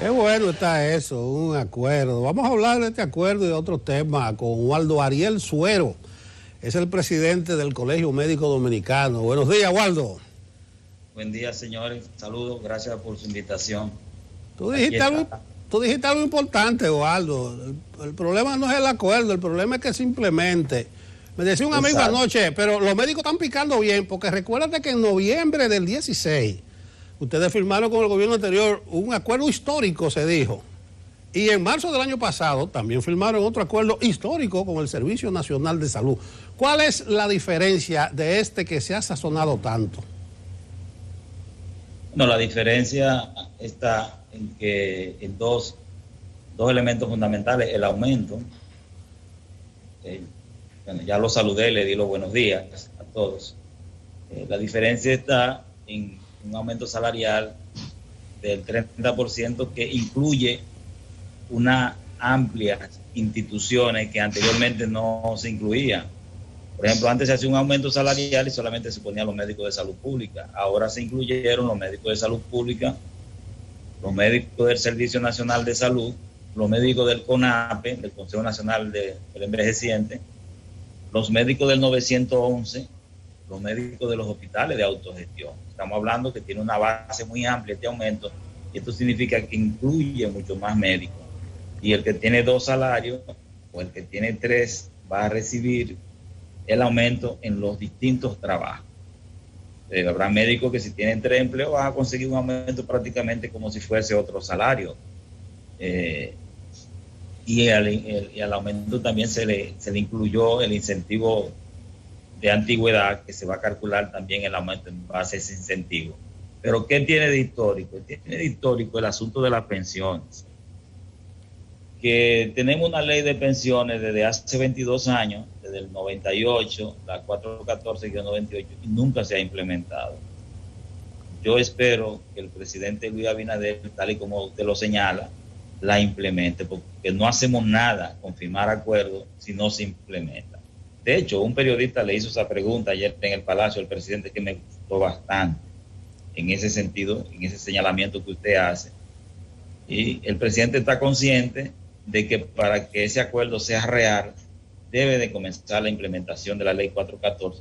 Qué bueno está eso, un acuerdo. Vamos a hablar de este acuerdo y de otros temas con Waldo Ariel Suero. Es el presidente del Colegio Médico Dominicano. Buenos días, Waldo. Buen día, señores. Saludos, gracias por su invitación. Tú dijiste algo importante, Waldo. El problema no es el acuerdo, el problema es que simplemente... Me decía un amigo anoche, pero los médicos están picando bien, porque recuérdate que en noviembre del 16, ustedes firmaron con el gobierno anterior un acuerdo histórico, se dijo. Y en marzo del año pasado también firmaron otro acuerdo histórico con el Servicio Nacional de Salud. ¿Cuál es la diferencia de este que se ha sazonado tanto? No, la diferencia está en dos elementos fundamentales. El aumento, bueno, ya lo saludé, le di los buenos días a todos. La diferencia está en un aumento salarial del 30% que incluye unas amplias instituciones que anteriormente no se incluían. Por ejemplo, antes se hacía un aumento salarial y solamente se ponían los médicos de salud pública. Ahora se incluyeron los médicos de salud pública, los médicos del Servicio Nacional de Salud, los médicos del CONAPE, del Consejo Nacional del Envejeciente, los médicos del 911, los médicos de los hospitales de autogestión. Estamos hablando que tiene una base muy amplia este aumento, y esto significa que incluye mucho más médicos. Y el que tiene 2 salarios o el que tiene 3 va a recibir el aumento en los distintos trabajos. Habrá médicos que si tienen 3 empleos van a conseguir un aumento prácticamente como si fuese otro salario. Y al aumento también se le incluyó el incentivo de antigüedad, que se va a calcular también el aumento en base a ese incentivo. Pero ¿qué tiene de histórico? Tiene de histórico el asunto de las pensiones. Que tenemos una ley de pensiones desde hace 22 años, desde el 98, la 414-98, y nunca se ha implementado. Yo espero que el presidente Luis Abinader, tal y como usted lo señala, la implemente, porque no hacemos nada con firmar acuerdos si no se implementa. De hecho, un periodista le hizo esa pregunta ayer en el Palacio al presidente, que me gustó bastante en ese sentido, en ese señalamiento que usted hace. Y el presidente está consciente de que para que ese acuerdo sea real, debe de comenzar la implementación de la ley 414.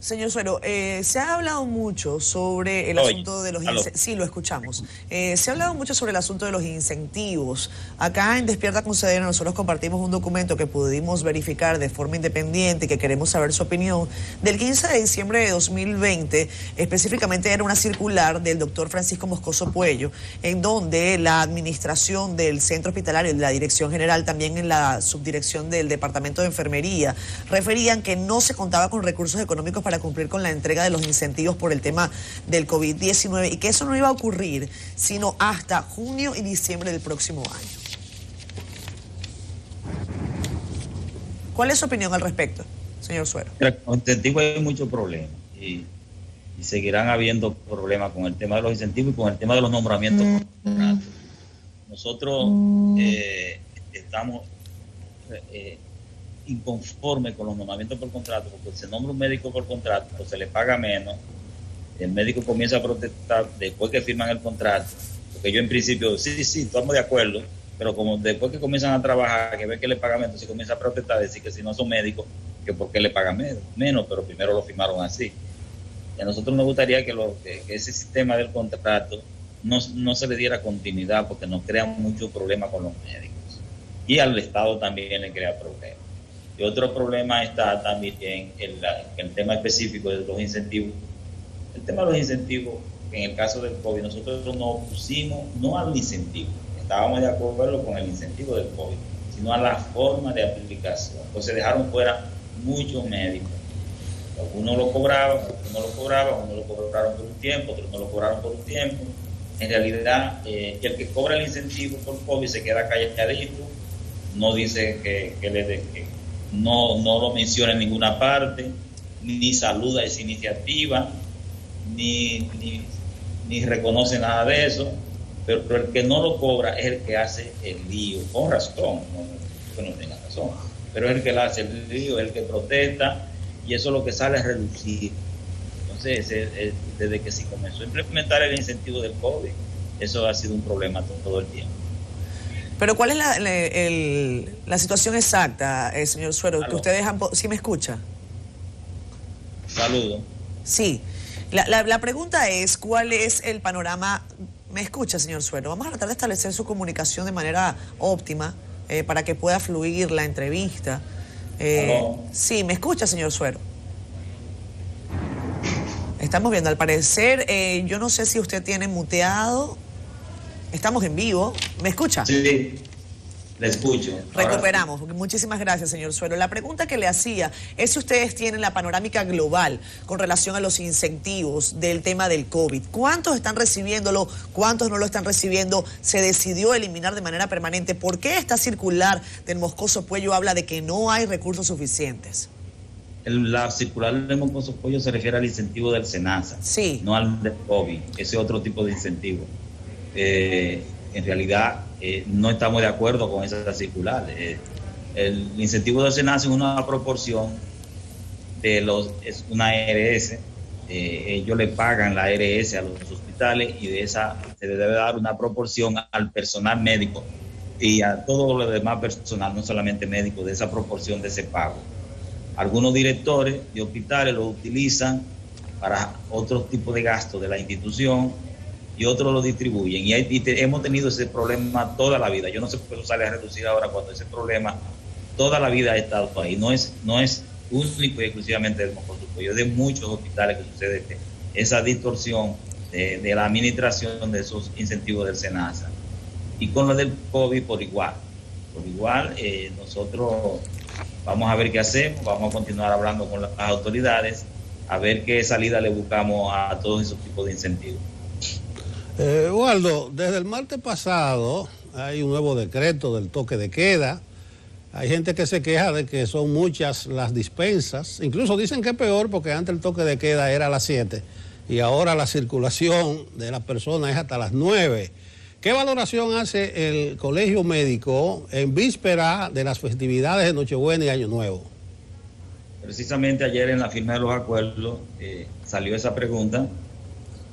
Señor Suero, se ha hablado mucho sobre el asunto de los incentivos. Sí, lo escuchamos. Se ha hablado mucho sobre el asunto de los incentivos. Acá en Despierta con CDN nosotros compartimos un documento que pudimos verificar de forma independiente y que queremos saber su opinión. Del 15 de diciembre de 2020, específicamente era una circular del doctor Francisco Moscoso Puello, en donde la administración del centro hospitalario, la dirección general, también en la subdirección del departamento de enfermería, referían que no se contaba con recursos económicos para cumplir con la entrega de los incentivos por el tema del COVID-19 y que eso no iba a ocurrir sino hasta junio y diciembre del próximo año. ¿Cuál es su opinión al respecto, señor Suero? Con incentivos hay muchos problemas y seguirán habiendo problemas con el tema de los incentivos y con el tema de los nombramientos por contrato. Nosotros estamos inconforme con los nombramientos por contrato, porque se nombra un médico por contrato, pues se le paga menos, el médico comienza a protestar después que firman el contrato, porque yo en principio, sí, estamos de acuerdo, pero como después que comienzan a trabajar, que ven que le pagan menos, entonces comienza a protestar, decir que si no son médicos, que por qué le pagan menos, pero primero lo firmaron así. Y a nosotros nos gustaría que ese sistema del contrato no se le diera continuidad, porque nos crea muchos problemas con los médicos, y al Estado también le crea problemas. Y otro problema está también en el tema específico de los incentivos. El tema de los incentivos, en el caso del COVID, nosotros nos opusimos no al incentivo, estábamos de acuerdo con el incentivo del COVID, sino a la forma de aplicación. Entonces dejaron fuera muchos médicos. Algunos lo cobraban, unos lo cobraron por un tiempo, otros no lo cobraron por un tiempo. En realidad, el que cobra el incentivo por COVID se queda calladito, no dice que no lo menciona en ninguna parte, ni saluda esa iniciativa, ni reconoce nada de eso, pero el que no lo cobra es el que hace el lío, con razón, que no tenga razón, pero es el que le hace el lío, es el que protesta, y eso es lo que sale a reducir. Entonces, desde que se comenzó a implementar el incentivo del COVID, eso ha sido un problema todo el tiempo. Pero ¿cuál es la situación exacta, señor Suero? Que ustedes han... ¿Sí me escucha? Saludos. Sí. La pregunta es, ¿cuál es el panorama? ¿Me escucha, señor Suero? Vamos a tratar de establecer su comunicación de manera óptima para que pueda fluir la entrevista. Sí, ¿me escucha, señor Suero? Estamos viendo, al parecer, yo no sé si usted tiene muteado. Estamos en vivo. ¿Me escucha? Sí, le escucho. Recuperamos. Muchísimas gracias, señor Suero. La pregunta que le hacía es si ustedes tienen la panorámica global con relación a los incentivos del tema del COVID. ¿Cuántos están recibiéndolo? ¿Cuántos no lo están recibiendo? ¿Se decidió eliminar de manera permanente? ¿Por qué esta circular del Moscoso Puello habla de que no hay recursos suficientes? La circular del Moscoso Puello se refiere al incentivo del SENASA, sí, no al del COVID, ese otro tipo de incentivo. En realidad no estamos de acuerdo con esa circular. El incentivo del SENASA es una proporción es una ARS, ellos le pagan la ARS a los hospitales y de esa se le debe dar una proporción al personal médico y a todo lo demás personal, no solamente médico, de esa proporción de ese pago. Algunos directores de hospitales lo utilizan para otro tipo de gastos de la institución y otros lo distribuyen. Y hemos tenido ese problema toda la vida. Yo no sé por qué eso sale a reducir ahora cuando ese problema toda la vida ha estado ahí. No es único y exclusivamente del Moscoso Puello, es de muchos hospitales que sucede esa distorsión de la administración de esos incentivos del SENASA. Y con lo del COVID por igual. Nosotros vamos a ver qué hacemos, vamos a continuar hablando con las autoridades, a ver qué salida le buscamos a todos esos tipos de incentivos. Waldo, desde el martes pasado hay un nuevo decreto del toque de queda. Hay gente que se queja de que son muchas las dispensas. Incluso dicen que es peor porque antes el toque de queda era a las 7 y ahora la circulación de las personas es hasta las 9. ¿Qué valoración hace el Colegio Médico en víspera de las festividades de Nochebuena y Año Nuevo? Precisamente ayer en la firma de los acuerdos salió esa pregunta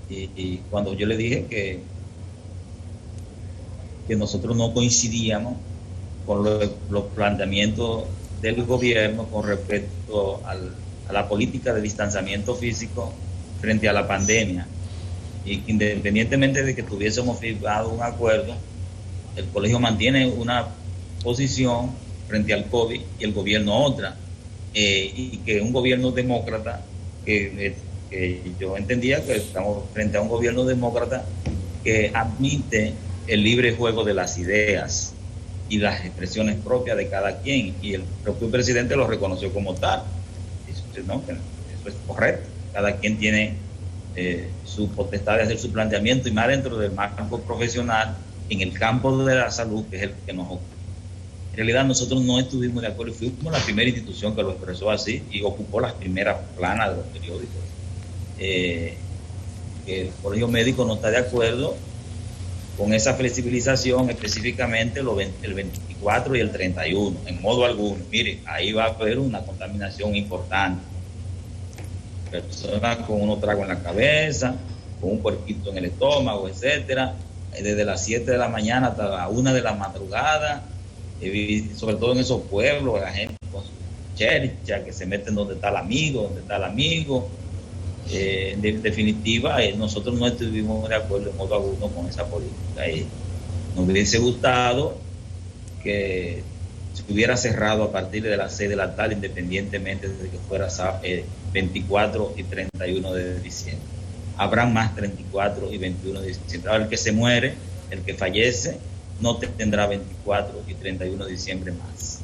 y cuando yo le dije que nosotros no coincidíamos con los planteamientos del gobierno con respecto a la política de distanciamiento físico frente a la pandemia, y que independientemente de que tuviésemos firmado un acuerdo, el colegio mantiene una posición frente al COVID y el gobierno otra, y que un gobierno demócrata, que yo entendía que estamos frente a un gobierno demócrata que admite el libre juego de las ideas y las expresiones propias de cada quien, y el propio presidente lo reconoció como tal. No, eso es correcto, cada quien tiene su potestad de hacer su planteamiento, y más dentro del campo profesional, en el campo de la salud, que es el que nos ocupa. En realidad nosotros no estuvimos de acuerdo, fuimos la primera institución que lo expresó así y ocupó las primeras planas de los periódicos. El Colegio Médico no está de acuerdo con esa flexibilización, específicamente el 24 y el 31, en modo alguno. Mire, ahí va a haber una contaminación importante. Personas con unos tragos en la cabeza, con un puerquito en el estómago, etcétera, desde las 7 de la mañana hasta la 1 de la madrugada, sobre todo en esos pueblos, la gente con su chercha, que se meten donde está el amigo, en definitiva, nosotros no estuvimos de acuerdo en modo alguno con esa política. Nos hubiese gustado que se hubiera cerrado a partir de las 6 de la tarde, independientemente de que fuera 24 y 31 de diciembre. Habrán más 34 y 21 de diciembre. Ahora el que se muere, el que fallece, no tendrá 24 y 31 de diciembre más.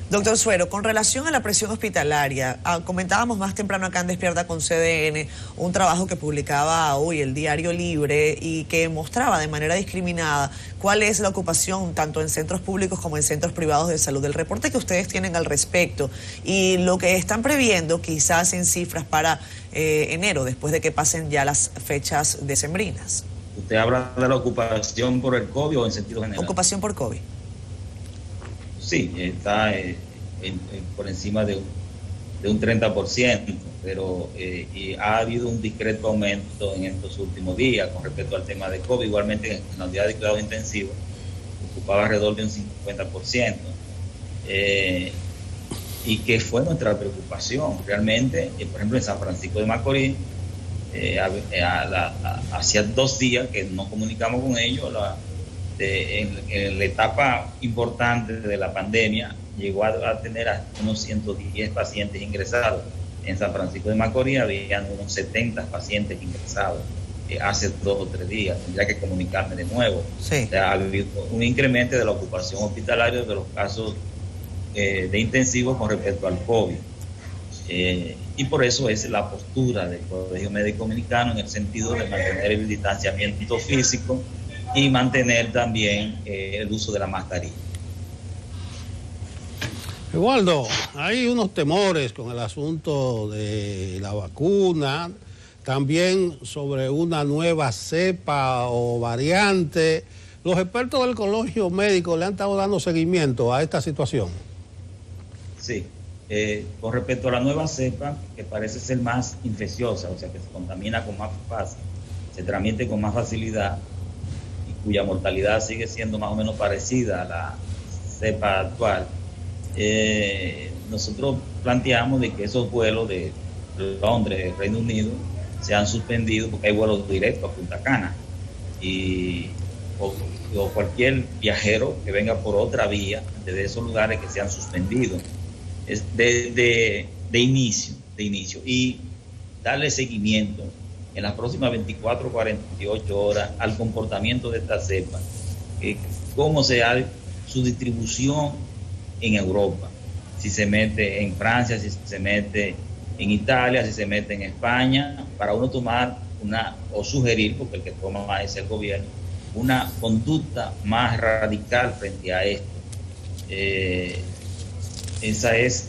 Doctor Suero, con relación a la presión hospitalaria, comentábamos más temprano acá en Despierta con CDN un trabajo que publicaba hoy el Diario Libre y que mostraba de manera discriminada cuál es la ocupación tanto en centros públicos como en centros privados de salud. El reporte que ustedes tienen al respecto y lo que están previendo quizás en cifras para enero, después de que pasen ya las fechas decembrinas. ¿Usted habla de la ocupación por el COVID o en sentido general? Ocupación por COVID. Sí, está por encima de un 30%. pero y ha habido un discreto aumento en estos últimos días con respecto al tema de COVID. Igualmente en la unidad de cuidado intensivo ocupaba alrededor de un 50%, y que fue nuestra preocupación realmente. Por ejemplo, en San Francisco de Macorís, hacía 2 días que nos comunicamos con ellos. En la etapa importante de la pandemia llegó a tener hasta unos 110 pacientes ingresados. En San Francisco de Macorís habían unos 70 pacientes ingresados hace 2 o 3 días. Tendría que comunicarme de nuevo. Sí. O sea, ha habido un incremento de la ocupación hospitalaria de los casos de intensivo con respecto al COVID. Y por eso es la postura del Colegio Médico Dominicano en el sentido de mantener el distanciamiento físico y mantener también el uso de la mascarilla. Eduardo, hay unos temores con el asunto de la vacuna, también sobre una nueva cepa o variante. Los expertos del Colegio Médico le han estado dando seguimiento a esta situación. Sí, con respecto a la nueva cepa, que parece ser más infecciosa, o sea que se contamina con más fácil, se transmite con más facilidad y cuya mortalidad sigue siendo más o menos parecida a la cepa actual. Nosotros planteamos de que esos vuelos de Londres, Reino Unido, se han suspendido porque hay vuelos directos a Punta Cana o cualquier viajero que venga por otra vía de esos lugares que se han suspendido de inicio y darle seguimiento en las próximas 24 o 48 horas al comportamiento de esta cepa, cómo sea su distribución en Europa, si se mete en Francia, si se mete en Italia, si se mete en España, para uno tomar o sugerir, porque el que toma es el gobierno, una conducta más radical frente a esto. Esa es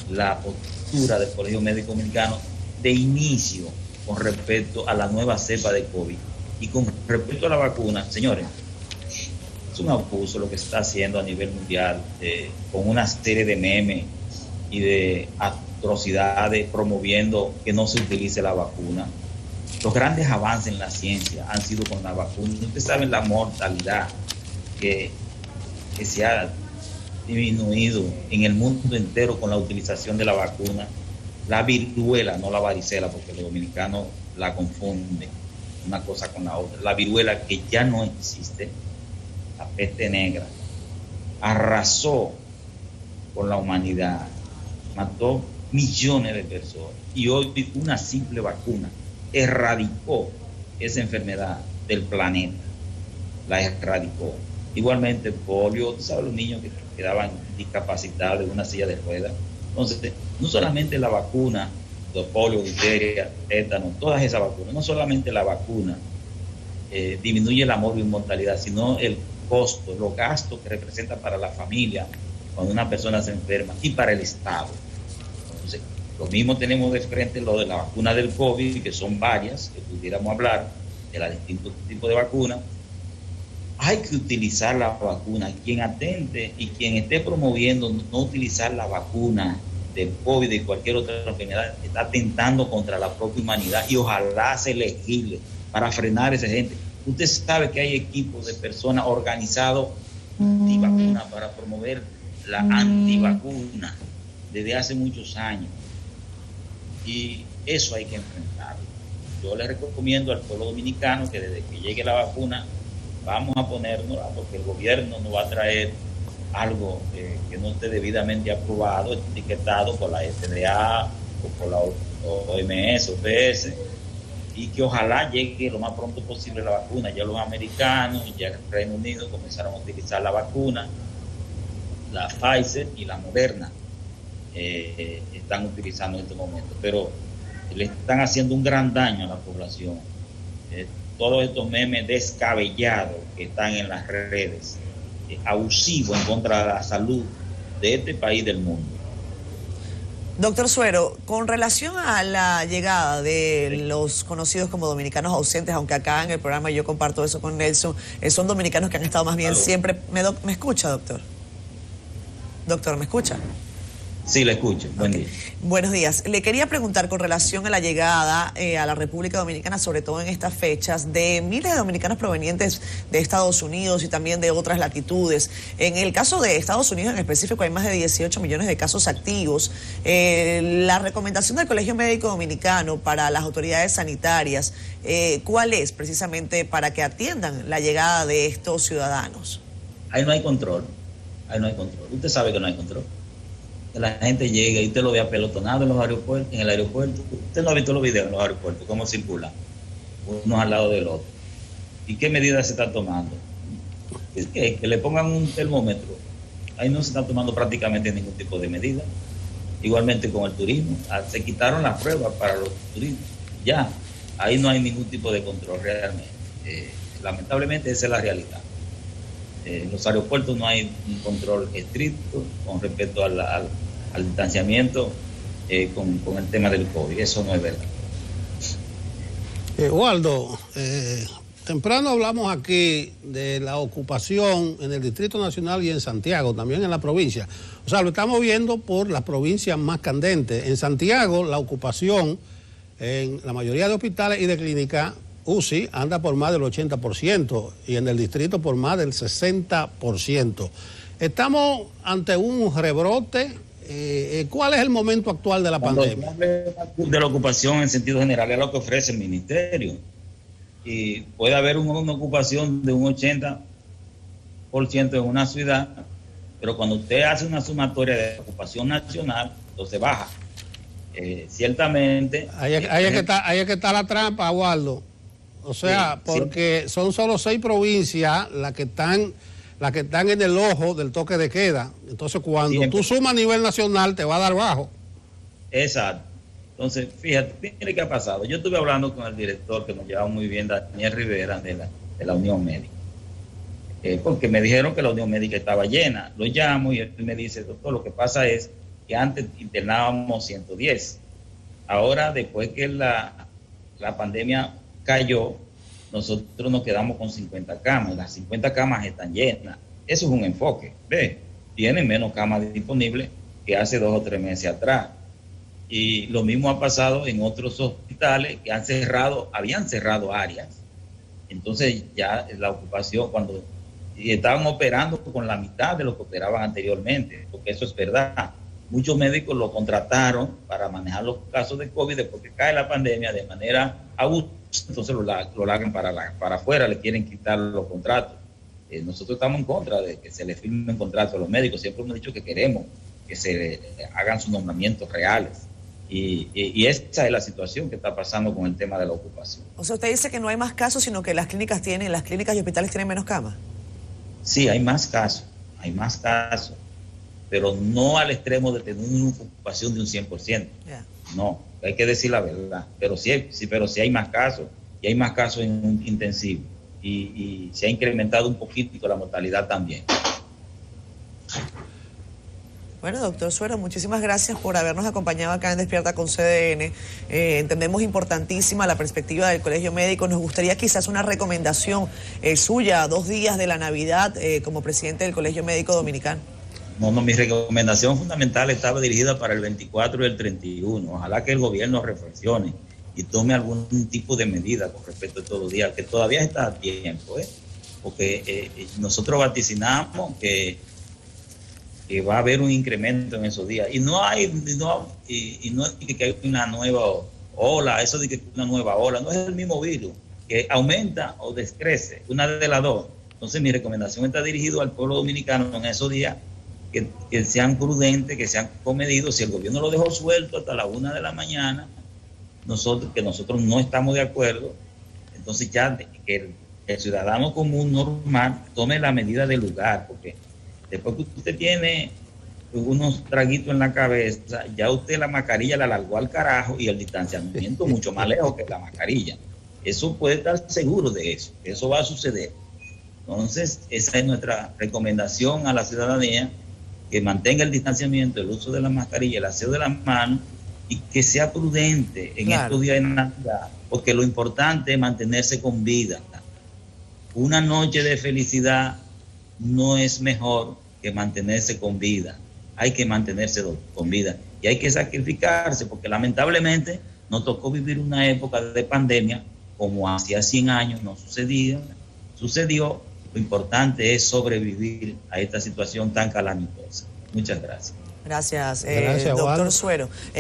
la postura del Colegio Médico Dominicano de inicio con respecto a la nueva cepa de COVID. Y con respecto a la vacuna, señores, es un abuso lo que se está haciendo a nivel mundial, con una serie de memes y de atrocidades promoviendo que no se utilice la vacuna. Los grandes avances en la ciencia han sido con la vacuna. Ustedes saben la mortalidad que se ha disminuido en el mundo entero con la utilización de la vacuna. La viruela, no la varicela, porque los dominicanos la confunden una cosa con la otra. La viruela, que ya no existe, la peste negra, arrasó con la humanidad, mató millones de personas, y hoy una simple vacuna erradicó esa enfermedad del planeta, la erradicó. Igualmente polio, tú sabes, los niños que quedaban discapacitados de una silla de ruedas. Entonces, no solamente la vacuna de polio, difteria, tétano, todas esas vacunas, no solamente la vacuna disminuye la mortalidad, sino el costo, los gastos que representa para la familia cuando una persona se enferma y para el Estado. Entonces, lo mismo tenemos de frente lo de la vacuna del COVID, que son varias, que pudiéramos hablar de los distintos tipos de vacunas. Hay que utilizar la vacuna. Quien atente y quien esté promoviendo no utilizar la vacuna del COVID y de cualquier otra enfermedad está atentando contra la propia humanidad, y ojalá se legisle para frenar a esa gente. Usted sabe que hay equipos de personas organizados antivacunas para promover la antivacuna desde hace muchos años, y eso hay que enfrentarlo. Yo le recomiendo al pueblo dominicano que desde que llegue la vacuna vamos a ponérnosla, porque el gobierno nos va a traer algo que no esté debidamente aprobado, etiquetado por la FDA o por la OMS, OPS, y que ojalá llegue lo más pronto posible la vacuna. Ya los americanos y ya el Reino Unido comenzaron a utilizar la vacuna, la Pfizer y la Moderna están utilizando en este momento, pero le están haciendo un gran daño a la población. Todos estos memes descabellados que están en las redes, abusivos en contra de la salud de este país, del mundo. Doctor Suero, con relación a la llegada de los conocidos como dominicanos ausentes, aunque acá en el programa yo comparto eso con Nelson, son dominicanos que han estado más bien siempre... ¿Me escucha, doctor? Doctor, ¿me escucha? Sí, le escucho. Buen día. Buenos días. Le quería preguntar con relación a la llegada a la República Dominicana, sobre todo en estas fechas, de miles de dominicanos provenientes de Estados Unidos y también de otras latitudes. En el caso de Estados Unidos en específico hay más de 18 millones de casos activos. La recomendación del Colegio Médico Dominicano para las autoridades sanitarias, ¿cuál es precisamente para que atiendan la llegada de estos ciudadanos? Ahí no hay control. Ahí no hay control. Usted sabe que no hay control. La gente llega y usted lo ve apelotonado en los aeropuertos, en el aeropuerto. Usted no ha visto los videos en los aeropuertos, cómo circulan, unos al lado del otro. ¿Y qué medidas se están tomando? Es que le pongan un termómetro. Ahí no se está tomando prácticamente ningún tipo de medida. Igualmente con el turismo. Se quitaron las pruebas para los turistas. Ya, ahí no hay ningún tipo de control realmente. Lamentablemente esa es la realidad. En los aeropuertos no hay un control estricto con respecto al distanciamiento con el tema del COVID. Eso no es verdad. Waldo, temprano hablamos aquí de la ocupación en el Distrito Nacional y en Santiago, también en la provincia. O sea, lo estamos viendo por las provincias más candentes. En Santiago, la ocupación en la mayoría de hospitales y de clínicas UCI anda por más del 80% y en el distrito por más del 60%. Estamos ante un rebrote. ¿Cuál es el momento actual de la pandemia? De la ocupación en sentido general es lo que ofrece el ministerio. Y puede haber una ocupación de un 80% en una ciudad, pero cuando usted hace una sumatoria de ocupación nacional, entonces baja. Ciertamente... Ahí es que está la trampa, Waldo. O sea, porque son solo 6 provincias las que están en el ojo del toque de queda. Entonces, cuando tú sumas a nivel nacional, te va a dar bajo. Exacto. Entonces, fíjate, mire qué ha pasado. Yo estuve hablando con el director que nos llevaba muy bien, Daniel Rivera, de la Unión Médica. Porque me dijeron que la Unión Médica estaba llena. Lo llamo y él me dice, doctor, lo que pasa es que antes internábamos 110. Ahora, después que la pandemia cayó, nosotros nos quedamos con 50 camas, las 50 camas están llenas. Eso es un enfoque, ¿ve? Tienen menos camas disponibles que hace 2 o 3 meses atrás. Y lo mismo ha pasado en otros hospitales que habían cerrado áreas. Entonces ya la ocupación, cuando estaban operando con la mitad de lo que operaban anteriormente, porque eso es verdad. Muchos médicos lo contrataron para manejar los casos de COVID después que cae la pandemia de manera abusiva. Entonces lo largan para afuera, le quieren quitar los contratos. Nosotros estamos en contra de que se le firmen contratos a los médicos. Siempre hemos dicho que queremos que se hagan sus nombramientos reales. Y esa es la situación que está pasando con el tema de la ocupación. O sea, usted dice que no hay más casos, sino que las clínicas y hospitales tienen menos camas. Sí, hay más casos, pero no al extremo de tener una ocupación de un 100%. Yeah. No, hay que decir la verdad. Pero sí hay más casos, y hay más casos en intensivo. Y se ha incrementado un poquito la mortalidad también. Bueno, doctor Suero, muchísimas gracias por habernos acompañado acá en Despierta con CDN. Entendemos importantísima la perspectiva del Colegio Médico. Nos gustaría quizás una recomendación suya, 2 días de la Navidad, como presidente del Colegio Médico Dominicano. No, mi recomendación fundamental estaba dirigida para el 24 y el 31. Ojalá que el gobierno reflexione y tome algún tipo de medida con respecto a todos los días, que todavía está a tiempo, porque nosotros vaticinamos que va a haber un incremento en esos días. Y no es que hay una nueva ola, eso de que una nueva ola, no es el mismo virus, que aumenta o descrece, una de las dos. Entonces mi recomendación está dirigida al pueblo dominicano en esos días, que sean prudentes, que sean comedidos. Si el gobierno lo dejó suelto hasta la 1 de la mañana, nosotros no estamos de acuerdo, entonces ya que el ciudadano común normal tome la medida del lugar, porque después que usted tiene unos traguitos en la cabeza, ya usted la mascarilla la largó al carajo y el distanciamiento mucho más lejos que la mascarilla. Eso puede estar seguro de eso, que eso va a suceder. Entonces, esa es nuestra recomendación a la ciudadanía, que mantenga el distanciamiento, el uso de la mascarilla, el aseo de las manos, y que sea prudente en estos días de Navidad, porque lo importante es mantenerse con vida. Una noche de felicidad no es mejor que mantenerse con vida. hay que mantenerse con vida y hay que sacrificarse, porque lamentablemente nos tocó vivir una época de pandemia como hacía 100 años no sucedió. Lo importante es sobrevivir a esta situación tan calamitosa. Muchas gracias. Gracias, Gracias, doctor Suero.